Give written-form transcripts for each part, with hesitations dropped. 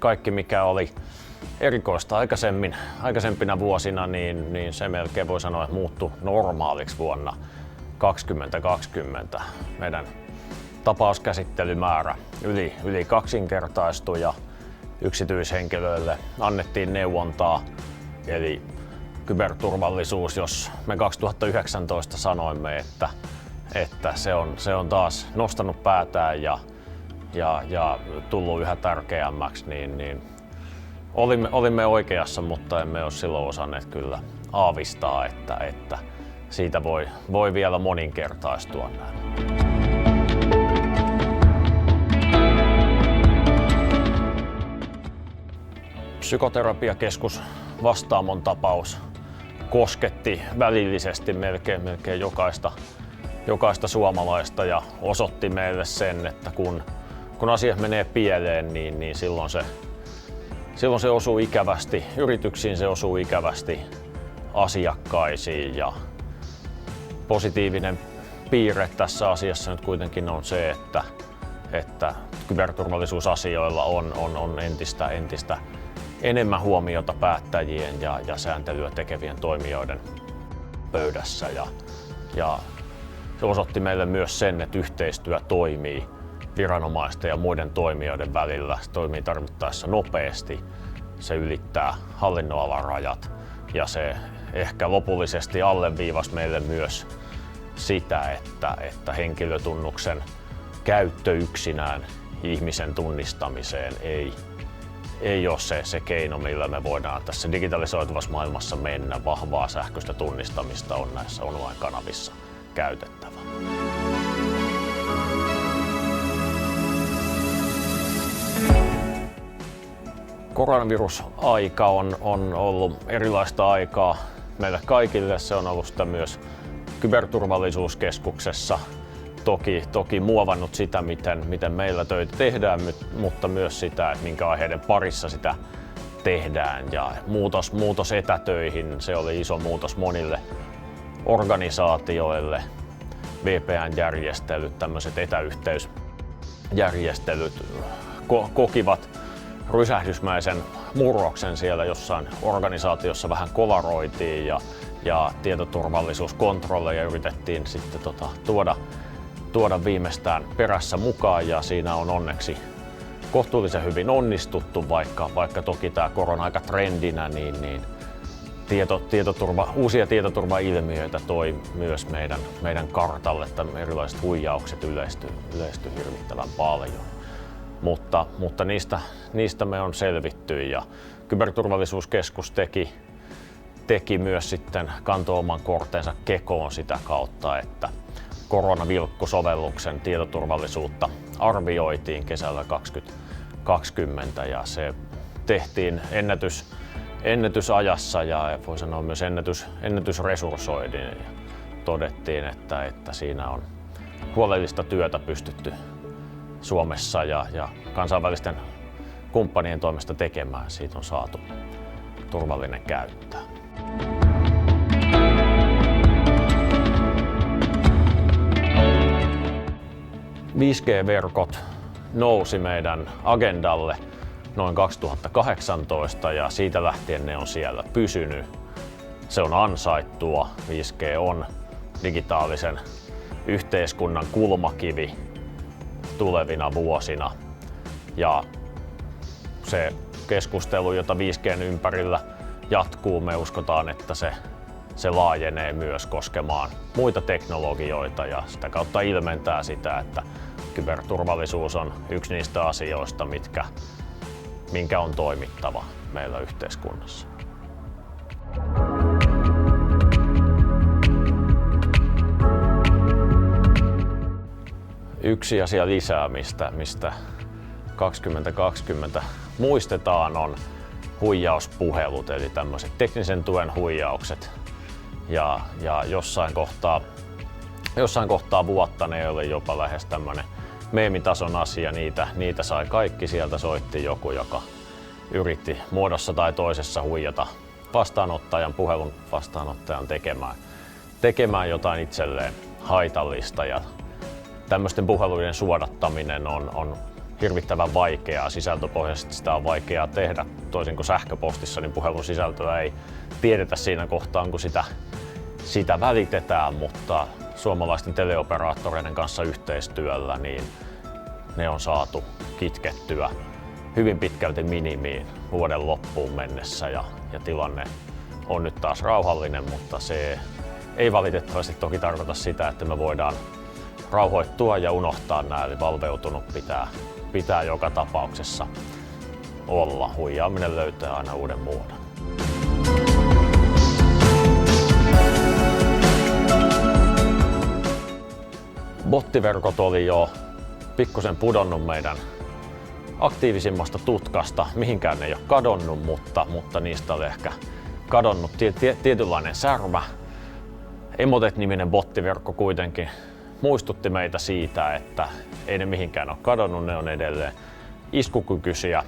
kaikki mikä oli erikoista aikaisempina vuosina, niin se melkein voi sanoa, että muuttui normaaliksi vuonna 2020. Meidän tapauskäsittelymäärä yli kaksinkertaistui ja yksityishenkilöille annettiin neuvontaa. Eli kyberturvallisuus, jos me 2019 sanoimme, että se on taas nostanut päätään ja tullut yhä tärkeämmäksi, niin olimme oikeassa, mutta emme ole silloin osanneet kyllä aavistaa, että siitä voi vielä moninkertaistua näin. Psykoterapiakeskus Vastaamon tapaus kosketti välillisesti melkein jokaista suomalaista ja osoitti meille sen, että kun asiat menee pieleen, niin silloin se osuu ikävästi yrityksiin, se osuu ikävästi asiakkaisiin. Ja positiivinen piirre tässä asiassa nyt kuitenkin on se, että kyberturvallisuusasioilla on entistä enemmän huomiota päättäjien ja sääntelyä tekevien toimijoiden pöydässä. Ja se osoitti meille myös sen, että yhteistyö toimii viranomaisten ja muiden toimijoiden välillä. Se toimii tarvittaessa nopeasti, se ylittää hallinnonalan rajat ja se ehkä lopullisesti alleviivasi meille myös sitä, että henkilötunnuksen käyttö yksinään ihmisen tunnistamiseen ei ole se keino, millä me voidaan tässä digitalisoituvassa maailmassa mennä. Vahvaa sähköistä tunnistamista on näissä online-kanavissa käytettävä. Koronavirusaika on ollut erilaista aikaa meille kaikille. Se on ollut sitä myös Kyberturvallisuuskeskuksessa. Toki muovannut sitä, miten meillä töitä tehdään, mutta myös sitä, että minkä aiheiden parissa sitä tehdään. Ja muutos etätöihin, se oli iso muutos monille organisaatioille. VPN-järjestelyt, tämmöiset etäyhteysjärjestelyt kokivat rysähdysmäisen murroksen siellä jossain organisaatiossa, vähän kolaroitiin ja tietoturvallisuuskontrolleja yritettiin sitten tuoda viimeistään perässä mukaan ja siinä on onneksi kohtuullisen hyvin onnistuttu, vaikka toki tämä korona-aika trendinä, niin uusia tietoturvailmiöitä toi myös meidän kartalle, että erilaiset huijaukset yleistyi hirvittävän paljon. Mutta niistä me on selvitty ja Kyberturvallisuuskeskus teki myös sitten kantoi oman kortensa kekoon sitä kautta, että koronavilkkusovelluksen tietoturvallisuutta arvioitiin kesällä 2020 ja se tehtiin ennätysajassa ja voi sanoa myös ennätysresurssoidin ja todettiin, että siinä on huolellista työtä pystytty Suomessa ja kansainvälisten kumppanien toimesta tekemään. Siitä on saatu turvallinen käyttää. – 5G-verkot nousi meidän agendalle noin 2018 ja siitä lähtien ne on siellä pysynyt. Se on ansaittua. 5G on digitaalisen yhteiskunnan kulmakivi tulevina vuosina ja se keskustelu, jota 5G:n ympärillä jatkuu, me uskotaan, että se laajenee myös koskemaan muita teknologioita ja sitä kautta ilmentää sitä, että kyberturvallisuus on yksi niistä asioista, minkä on toimittava meillä yhteiskunnassa. Yksi asia lisää, mistä 2020 muistetaan, on huijauspuhelut, eli tämmöiset teknisen tuen huijaukset. Ja jossain kohtaa vuotta ne oli jopa lähes tämmöinen meemitason asia. Niitä sai kaikki. Sieltä soitti joku, joka yritti muodossa tai toisessa huijata puhelun vastaanottajan tekemään jotain itselleen haitallista. Ja tämmöisten puheluiden suodattaminen on hirvittävän vaikeaa. Sisältöpohjaisesti sitä on vaikeaa tehdä. Toisin kuin sähköpostissa, niin puhelun sisältöä ei tiedetä siinä kohtaan, kun sitä välitetään, mutta suomalaisten teleoperaattoreiden kanssa yhteistyöllä niin ne on saatu kitkettyä hyvin pitkälti minimiin vuoden loppuun mennessä ja tilanne on nyt taas rauhallinen, mutta se ei valitettavasti toki tarkoita sitä, että me voidaan rauhoittua ja unohtaa nämä, eli valveutunut pitää joka tapauksessa olla. Huijaaminen löytää aina uuden muodon. Bottiverkot oli jo pikkusen pudonnut meidän aktiivisimmasta tutkasta. Mihinkään ne ei ole kadonnut, mutta niistä oli ehkä kadonnut tietynlainen särmä. Emotet-niminen bottiverkko kuitenkin muistutti meitä siitä, että ei ne mihinkään ole kadonnut, ne on edelleen iskukykyisiä.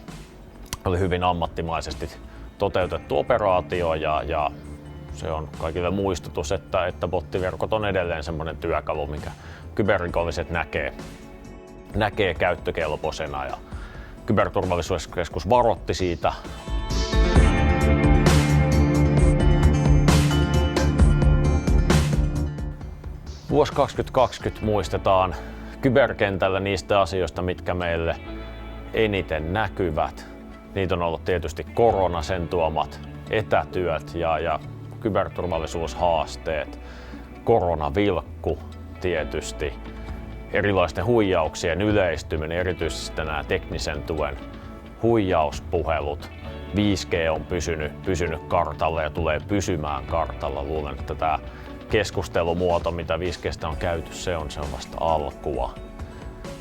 Oli hyvin ammattimaisesti toteutettu operaatio ja se on kaikille muistutus, että bottiverkot on edelleen semmoinen työkalu, mikä kyberrikolliset näkee käyttökelpoisena ja Kyberturvallisuuskeskus varoitti siitä. Vuosi 2020 muistetaan kyberkentällä niistä asioista, mitkä meille eniten näkyvät. Niitä on ollut tietysti korona, sen tuomat etätyöt ja kyberturvallisuushaasteet, koronavilkku tietysti, erilaisten huijauksien yleistyminen, erityisesti nämä teknisen tuen huijauspuhelut. 5G on pysynyt kartalla ja tulee pysymään kartalla. Luulen, että tämä keskustelumuoto, mitä 5G:stä on käyty, se on vasta alkua.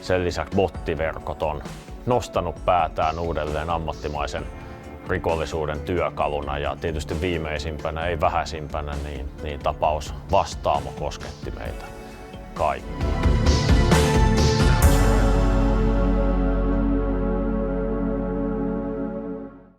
Sen lisäksi bottiverkot on nostanut päätään uudelleen ammattimaisen rikollisuuden työkaluna ja tietysti viimeisimpänä, ei vähäisimpänä, niin tapaus Vastaamo kosketti meitä kaikki.